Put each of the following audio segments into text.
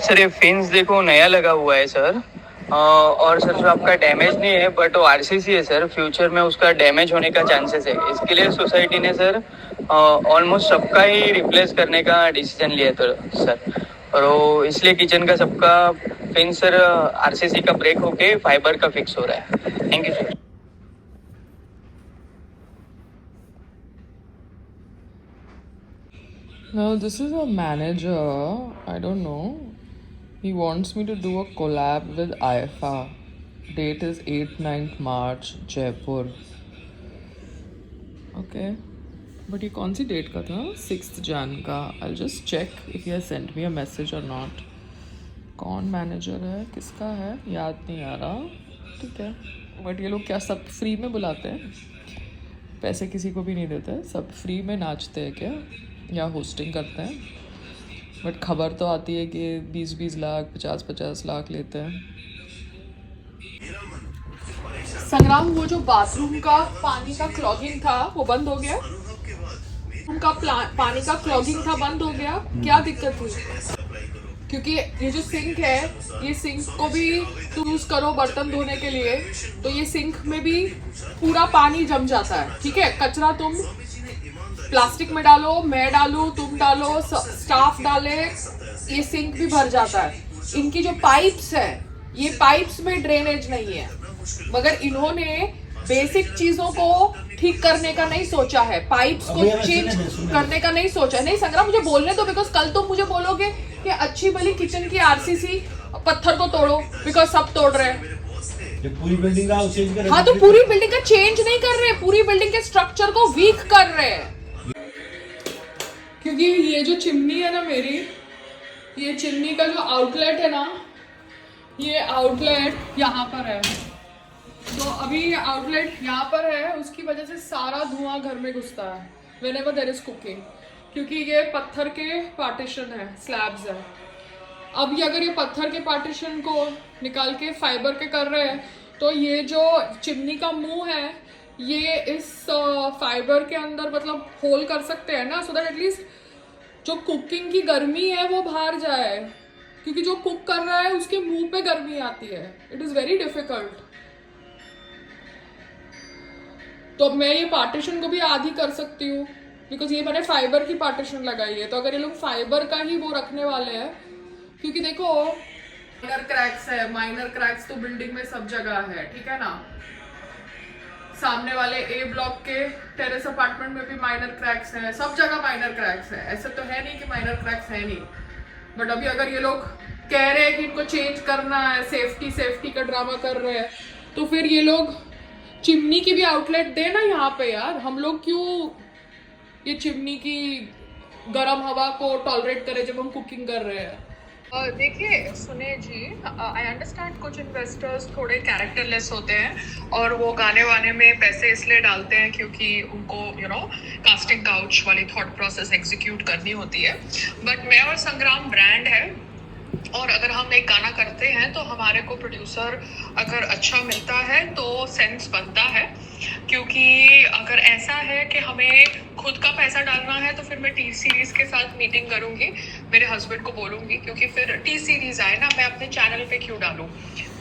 Sir ये fins देखो नया लगा हुआ है सर। और सर जो आपका डैमेज नहीं है बट वो आरसीसी है सर, फ्यूचर में उसका डैमेज होने का चांसेस है। इसके लिए सोसाइटी ने सर ऑलमोस्ट सबका ही रिप्लेस करने का डिसीजन लिया था सर। और वो इसलिए किचन का सबका फिन सर आरसीसी का ब्रेक होके फाइबर का फिक्स हो रहा है। Thank you sir. No, this is a manager. I don't know. He wants me to do a collab with IFA. Date is 8-9th March, Jaipur. Okay. But ये कौन सी date का था? 6th Jan का. I'll just check if he has sent me a message or not. कौन manager है, किसका है, याद नहीं आ रहा. ठीक है. बट ये लोग क्या सब फ्री में बुलाते हैं? पैसे किसी को भी नहीं देते, सब फ्री में नाचते हैं क्या, या होस्टिंग करते हैं? बट खबर तो आती है कि 20-20 लाख 50-50 लाख लेते हैं. संग्राम, वो जो बाथरूम का पानी का क्लॉगिंग था वो बंद हो गया? उनका पानी का क्लॉगिंग था, बंद हो गया? क्या दिक्कत हुई? क्योंकि ये जो सिंक है, ये सिंक को भी तुम यूज करो बर्तन धोने के लिए, तो ये सिंक में भी पूरा पानी जम जाता है. ठीक है, कचरा तुम प्लास्टिक में डालो, मैं डालूं, तुम डालो, स्टाफ डाले, ये सिंक भी भर जाता है. इनकी जो पाइप्स है, ये पाइप्स में ड्रेनेज नहीं है, मगर इन्होंने बेसिक चीजों को ठीक करने का नहीं सोचा है, पाइप्स को चेंज करने का नहीं सोचा है. नहीं संग्राम, मुझे बोलने दो, बिकॉज कल तुम मुझे बोलोगे कि अच्छी भली किचन की आरसीसी पत्थर को तोड़ो, बिकॉज सब तोड़ रहे हैं. पूरी बिल्डिंग का चेंज कर रहे हैं. हाँ, तो पूरी बिल्डिंग का चेंज नहीं कर रहे, पूरी बिल्डिंग के स्ट्रक्चर को वीक कर रहे हैं. क्योंकि ये जो चिमनी है ना मेरी, ये चिमनी का जो आउटलेट है ना, ये आउटलेट यहाँ पर है. तो अभी ये आउटलेट यहाँ पर है, उसकी वजह से सारा धुआं घर में घुसता है व्हेनेवर देयर इज कुकिंग, क्योंकि ये पत्थर के पार्टीशन है, स्लैब्स है. अब ये अगर ये पत्थर के पार्टीशन को निकाल के फाइबर के कर रहे हैं, तो ये जो चिमनी का मुंह है, ये इस फाइबर के अंदर मतलब होल कर सकते हैं ना, सो दैट एटलीस्ट जो कुकिंग की गर्मी है वो बाहर जाए, क्योंकि जो कुक कर रहा है उसके मुंह पे गर्मी आती है. It is very difficult. तो मैं ये पार्टीशन को भी आधी कर सकती हूँ, बिकॉज ये मैंने फाइबर की पार्टीशन लगाई है. तो अगर ये लोग फाइबर का ही वो रखने वाले हैं, क्योंकि देखो माइनर क्रैक्स है, माइनर क्रैक्स तो बिल्डिंग में सब जगह है, ठीक है ना. सामने वाले ए ब्लॉक के टेरेस अपार्टमेंट में भी माइनर क्रैक्स हैं, सब जगह माइनर क्रैक्स है. ऐसे तो है नहीं कि माइनर क्रैक्स है नहीं, बट अभी अगर ये लोग कह रहे हैं कि इनको चेंज करना है, सेफ्टी का ड्रामा कर रहे हैं, तो फिर ये लोग चिमनी की भी आउटलेट दे ना यहाँ पे यार. हम लोग क्यों ये चिमनी की गर्म हवा को टॉलरेट करें जब हम कुकिंग कर रहे हैं. देखिए सुने जी, आई अंडरस्टैंड कुछ इन्वेस्टर्स थोड़े कैरेक्टरलेस होते हैं और वो गाने वाने में पैसे इसलिए डालते हैं क्योंकि उनको कास्टिंग काउच वाली थॉट प्रोसेस एग्जीक्यूट करनी होती है. बट मैं और संग्राम ब्रांड है, और अगर हम एक गाना करते हैं तो हमारे को प्रोड्यूसर अगर अच्छा मिलता है तो सेंस बनता है. क्योंकि अगर ऐसा है कि हमें खुद का पैसा डालना है तो फिर मैं टी सीरीज के साथ मीटिंग करूंगी, मेरे हस्बैंड को बोलूंगी, क्योंकि फिर टी सीरीज आए ना, मैं अपने चैनल पे क्यों डालूं,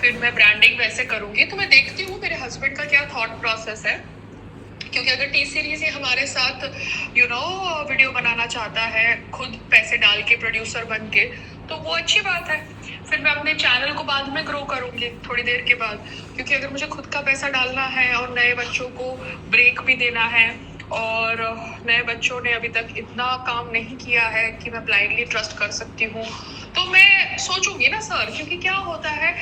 फिर मैं ब्रांडिंग वैसे करूंगी. तो मैं देखती हूँ मेरे हस्बैंड का क्या थॉट प्रोसेस है, क्योंकि अगर टी सीरीज ही हमारे साथ वीडियो बनाना चाहता है खुद पैसे डाल के प्रोड्यूसर बन के, तो वो अच्छी बात है. फिर मैं अपने चैनल को बाद में ग्रो करूंगी थोड़ी देर के बाद, क्योंकि अगर मुझे खुद का पैसा डालना है और नए बच्चों को ब्रेक भी देना है, और नए बच्चों ने अभी तक इतना काम नहीं किया है कि मैं ब्लाइंडली ट्रस्ट कर सकती हूँ, तो मैं सोचूंगी ना सर. क्योंकि क्या होता है,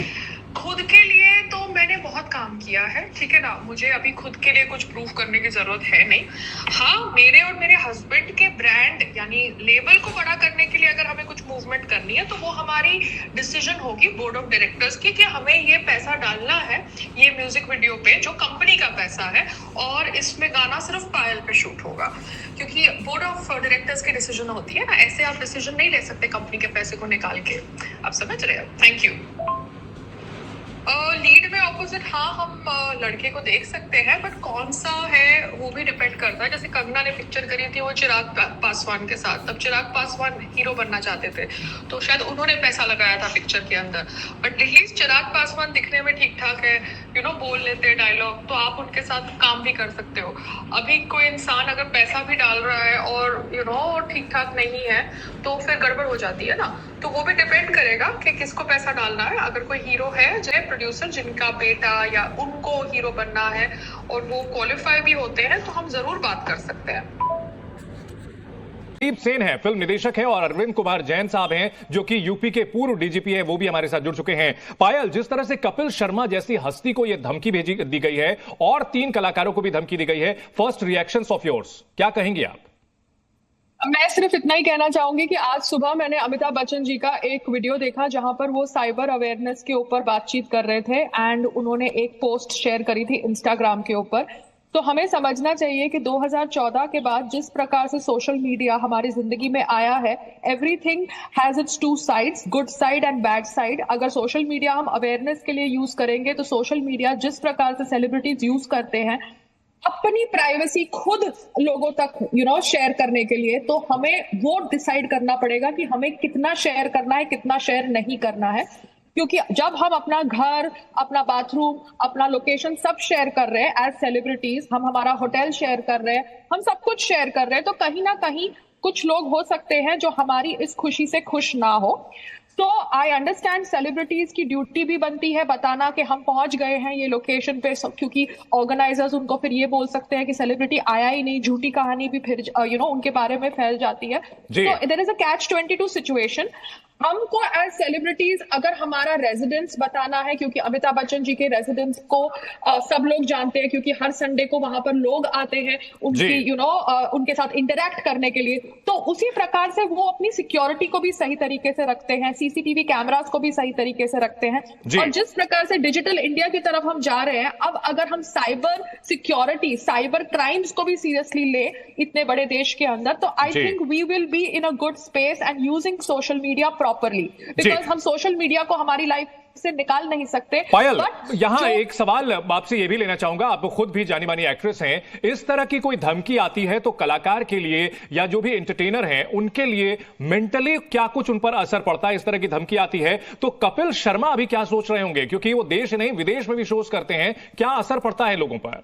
खुद के लिए तो मैंने बहुत काम किया है, ठीक है ना, मुझे अभी खुद के लिए कुछ प्रूफ करने की जरूरत है नहीं. हाँ, मेरे और मेरे हस्बैंड के ब्रांड यानी लेबल को बड़ा करने के लिए अगर हमें कुछ मूवमेंट करनी है तो वो हमारी डिसीजन होगी बोर्ड ऑफ डायरेक्टर्स की, कि हमें ये पैसा डालना है ये म्यूजिक वीडियो पे जो कंपनी का पैसा है, और इसमें गाना सिर्फ पायल पे शूट होगा. क्योंकि बोर्ड ऑफ डायरेक्टर्स की डिसीजन होती है ना, ऐसे आप डिसीजन नहीं ले सकते कंपनी के पैसे को निकाल के. आप समझ रहे हो. Thank you. लीड में ऑपोजिट हाँ हम लड़के को देख सकते हैं, बट कौन सा है वो भी डिपेंड करता है। जैसे कंगना ने पिक्चर करी थी वो चिराग पासवान के साथ, तब चिराग पासवान हीरो बनना चाहते थे तो शायद उन्होंने पैसा लगाया था पिक्चर के अंदर, बट एटलीस्ट चिराग पासवान दिखने में ठीक ठाक है, बोल लेते हैं डायलॉग, तो आप उनके साथ काम भी कर सकते हो। अभी कोई इंसान अगर पैसा भी डाल रहा है और ठीक ठाक नहीं है तो फिर गड़बड़ हो जाती है ना। तो वो भी डिपेंड करेगा कि किसको पैसा डालना है। अगर कोई हीरो है जो प्रोड्यूसर जिनका बेटा या उनको हीरो बनना है और वो क्वालिफाई भी होते हैं तो हम जरूर बात कर सकते हैं। जयदीप सेन है, फिल्म निदेशक है, और अरविंद कुमार जैन साहब हैं जो कि यूपी के पूर्व डीजीपी है, वो भी हमारे साथ जुड़ चुके हैं। पायल, जिस तरह से कपिल शर्मा जैसी हस्ती को यह धमकी दी गई है और 3 कलाकारों को भी धमकी दी गई है, फर्स्ट रिएक्शंस ऑफ योर्स, क्या कहेंगी आप? मैं सिर्फ इतना ही कहना चाहूंगी कि आज सुबह मैंने अमिताभ बच्चन जी का एक वीडियो देखा जहां पर वो साइबर अवेयरनेस के ऊपर बातचीत कर रहे थे एंड उन्होंने एक पोस्ट शेयर करी थी इंस्टाग्राम के ऊपर। तो हमें समझना चाहिए कि 2014 के बाद जिस प्रकार से सोशल मीडिया हमारी जिंदगी में आया है, everything has its 2 sides, good side and bad side. अगर सोशल मीडिया हम अवेयरनेस के लिए यूज करेंगे तो सोशल मीडिया जिस प्रकार से सेलिब्रिटीज यूज करते हैं अपनी प्राइवेसी खुद लोगों तक शेयर करने के लिए, तो हमें वो डिसाइड करना पड़ेगा कि हमें कितना शेयर करना है, कितना शेयर नहीं करना है। क्योंकि जब हम अपना घर, अपना बाथरूम, अपना लोकेशन सब शेयर कर रहे हैं एज सेलिब्रिटीज, हम हमारा होटल शेयर कर रहे हैं, हम सब कुछ शेयर कर रहे हैं, तो कहीं ना कहीं कुछ लोग हो सकते हैं जो हमारी इस खुशी से खुश ना हो। तो आई अंडरस्टैंड सेलिब्रिटीज की ड्यूटी भी बनती है बताना कि हम पहुंच गए हैं ये लोकेशन पे, क्योंकि ऑर्गेनाइजर्स उनको फिर ये बोल सकते हैं कि सेलिब्रिटी आया ही नहीं, झूठी कहानी भी फिर उनके बारे में फैल जाती है। तो there is a catch 22 situation. हमको एज सेलिब्रिटीज अगर हमारा रेजिडेंस बताना है, क्योंकि अमिताभ बच्चन जी के रेजिडेंस को सब लोग जानते हैं क्योंकि हर संडे को वहां पर लोग आते हैं उनकी उनके साथ इंटरेक्ट करने के लिए, तो उसी प्रकार से वो अपनी सिक्योरिटी को भी सही तरीके से रखते हैं, सीसीटीवी कैमरास को भी सही तरीके से रखते हैं। और जिस प्रकार से डिजिटल इंडिया की तरफ हम जा रहे हैं, अब अगर हम साइबर सिक्योरिटी, साइबर क्राइम्स को भी सीरियसली ले इतने बड़े देश के अंदर, तो I think we will be in a good space and using social media properly, because हम सोशल मीडिया को हमारी लाइफ से निकाल नहीं सकते। पायल, यहां एक सवाल आपसे यह भी लेना चाहूंगा, आप खुद भी जानी मानी एक्ट्रेस हैं, इस तरह की कोई धमकी आती है तो कलाकार के लिए या जो भी एंटरटेनर हैं उनके लिए मेंटली क्या कुछ उन पर असर पड़ता है? इस तरह की धमकी आती है तो कपिल शर्मा अभी क्या सोच रहे होंगे, क्योंकि वो देश नहीं विदेश में भी शोज करते हैं, क्या असर पड़ता है लोगों पर?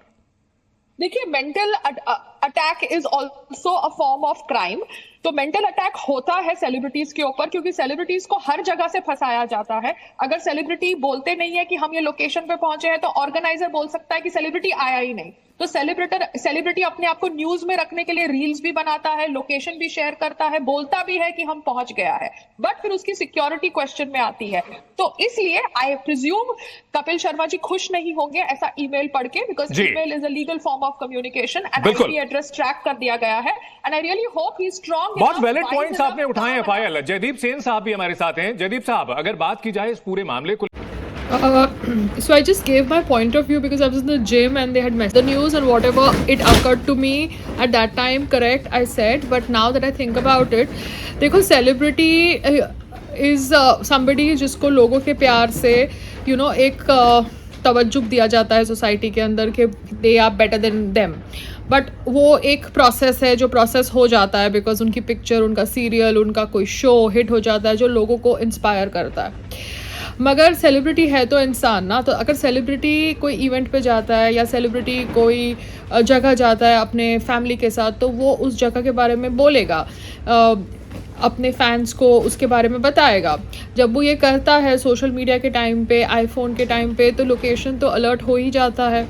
देखिए, mental attack is also a form of crime. तो मेंटल अटैक होता है सेलिब्रिटीज के ऊपर, क्योंकि सेलिब्रिटीज को हर जगह से फंसाया जाता है। अगर सेलिब्रिटी बोलते नहीं है कि हम ये लोकेशन पे पहुंचे हैं, तो ऑर्गेनाइजर बोल सकता है कि सेलिब्रिटी आया ही नहीं। तो सेलिब्रिटी अपने आप को न्यूज में रखने के लिए रील्स भी बनाता है, लोकेशन भी शेयर करता है, बोलता भी है कि हम पहुंच गया है, बट फिर उसकी सिक्योरिटी क्वेश्चन में आती है। तो इसलिए आई प्रिज्यूम कपिल शर्मा जी खुश नहीं होंगे ऐसा ईमेल पढ़ के, because email is a legal form of communication and IP address track कर दिया गया है, and I really hope he is strong. बहुत वैलिड पॉइंट्स आपने उठाए हैं पायल। जयदीप सेन साहब भी हमारे साथ हैं। जयदीप साहब, अगर बात की जाए इस पूरे मामले को, so I just gave my point of view because I was in the gym and they had messed the news and whatever it occurred to me at that time, correct, I said. But now that I think about it, देखो, celebrity is somebody जिसको लोगों के प्यार से एक तवज्जुह दिया जाता है सोसाइटी के अंदर कि they are better than them, but वो एक प्रोसेस है जो प्रोसेस हो जाता है बिकॉज उनकी पिक्चर, उनका सीरियल, उनका कोई शो हिट हो जाता है जो लोगों को इंस्पायर करता है। मगर सेलिब्रिटी है तो इंसान ना, तो अगर सेलिब्रिटी कोई इवेंट पे जाता है या सेलिब्रिटी कोई जगह जाता है अपने फैमिली के साथ, तो वो उस जगह के बारे में बोलेगा, अपने फैंस को उसके बारे में बताएगा। जब वो ये करता है सोशल मीडिया के टाइम पे, आईफोन के टाइम पे, तो लोकेशन तो अलर्ट हो ही जाता है।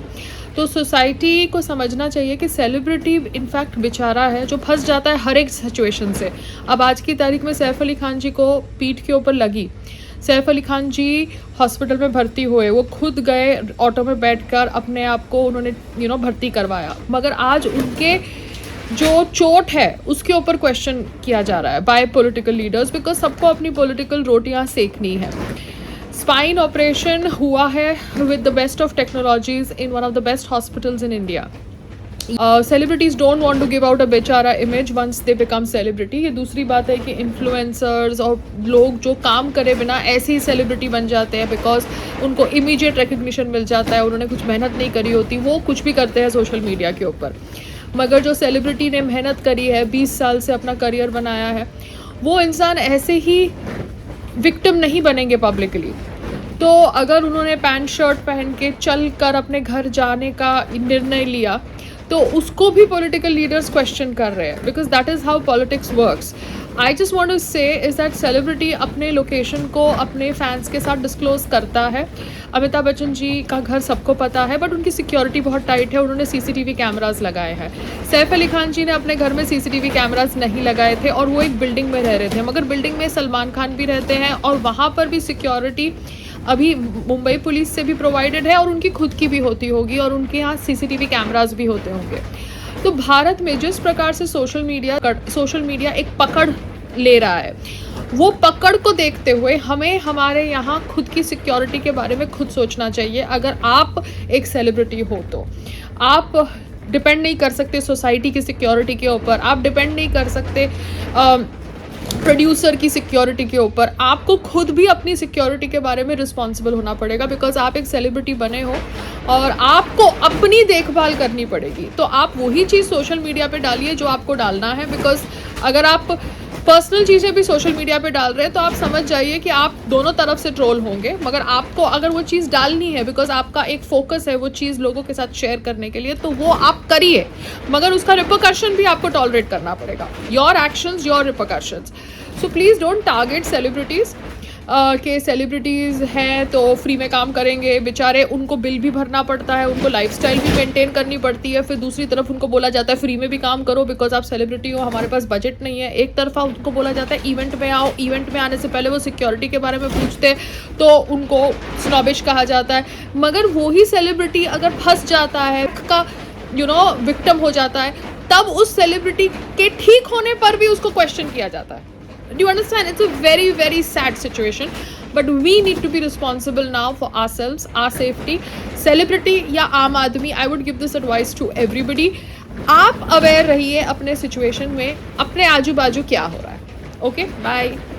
तो सोसाइटी को समझना चाहिए कि सेलिब्रिटी इनफैक्ट बेचारा है जो फंस जाता है हर एक सिचुएशन से। अब आज की तारीख में सैफ अली खान जी को पीठ के ऊपर लगी, सैफ अली खान जी हॉस्पिटल में भर्ती हुए, वो खुद गए ऑटो में बैठकर अपने आप को उन्होंने भर्ती करवाया, मगर आज उनके जो चोट है उसके ऊपर क्वेश्चन किया जा रहा है बाय पॉलिटिकल लीडर्स, बिकॉज सबको अपनी पॉलिटिकल रोटियां सेकनी है। स्पाइन ऑपरेशन हुआ है with the best of technologies in one of the best hospitals in India, celebrities don't want to give out a बेचारा image once they become celebrity. ये दूसरी बात है कि इन्फ्लुएंसर्स और लोग जो काम करे बिना ऐसे ही सेलिब्रिटी बन जाते हैं बिकॉज उनको इमीडिएट रिकग्निशन मिल जाता है, उन्होंने कुछ मेहनत नहीं करी होती, वो कुछ भी करते हैं सोशल मीडिया के ऊपर। मगर जो सेलिब्रिटी ने मेहनत करी है, 20 साल से अपना करियर बनाया है, वो इंसान ऐसे ही विक्टिम नहीं बनेंगे पब्लिकली। तो अगर उन्होंने पैंट शर्ट पहन के चल कर अपने घर जाने का निर्णय लिया तो उसको भी पॉलिटिकल लीडर्स क्वेश्चन कर रहे हैं, because that is how politics works. I just want to say is that celebrity अपने लोकेशन को अपने फैंस के साथ डिस्क्लोज करता है। अमिताभ बच्चन जी का घर सबको पता है, बट उनकी सिक्योरिटी बहुत टाइट है, उन्होंने CCTV कैमराज लगाए हैं। सैफ अली खान जी ने अपने घर में CCTV कैमराज नहीं लगाए थे और वो एक बिल्डिंग में रह रहे थे, मगर बिल्डिंग में सलमान खान भी रहते हैं और वहाँ पर भी सिक्योरिटी अभी मुंबई पुलिस से भी प्रोवाइडेड है और उनकी खुद की भी होती होगी और उनके यहाँ CCTV कैमराज भी होते होंगे। तो भारत में जिस प्रकार से सोशल मीडिया एक पकड़ ले रहा है, वो पकड़ को देखते हुए हमें हमारे यहाँ खुद की सिक्योरिटी के बारे में खुद सोचना चाहिए। अगर आप एक सेलिब्रिटी हो तो आप डिपेंड नहीं कर सकते सोसाइटी की सिक्योरिटी के ऊपर, आप डिपेंड नहीं कर सकते प्रोड्यूसर की सिक्योरिटी के ऊपर, आपको खुद भी अपनी सिक्योरिटी के बारे में रिस्पॉन्सिबल होना पड़ेगा बिकॉज आप एक सेलिब्रिटी बने हो और आपको अपनी देखभाल करनी पड़ेगी। तो आप वही चीज़ सोशल मीडिया पे डालिए जो आपको डालना है, बिकॉज अगर आप पर्सनल चीज़ें भी सोशल मीडिया पे डाल रहे हैं तो आप समझ जाइए कि आप दोनों तरफ से ट्रोल होंगे। मगर आपको अगर वो चीज़ डालनी है बिकॉज आपका एक फोकस है वो चीज़ लोगों के साथ शेयर करने के लिए, तो वो आप करिए, मगर उसका रिपरकशन भी आपको टॉलरेट करना पड़ेगा। Your actions your repercussions. So please don't target celebrities के सेलिब्रिटीज़ हैं तो फ्री में काम करेंगे, बेचारे उनको बिल भी भरना पड़ता है, उनको लाइफस्टाइल भी मेंटेन करनी पड़ती है, फिर दूसरी तरफ उनको बोला जाता है फ्री में भी काम करो बिकॉज आप सेलिब्रिटी हो, हमारे पास बजट नहीं है। एक तरफा उनको बोला जाता है इवेंट में आओ, इवेंट में आने से पहले वो सिक्योरिटी के बारे में पूछते तो उनको स्नॉबिश कहा जाता है। मगर वही सेलिब्रिटी अगर फंस जाता है का विक्टिम हो जाता है, तब उस सेलिब्रिटी के ठीक होने पर भी उसको क्वेश्चन किया जाता है। Do you understand? It's a very, very sad situation. But we need to be responsible now for ourselves, our safety. Celebrity या आम आदमी, I would give this advice to everybody. आप aware रहिए अपने situation में, अपने आजू बाजू क्या हो रहा है। Okay, bye.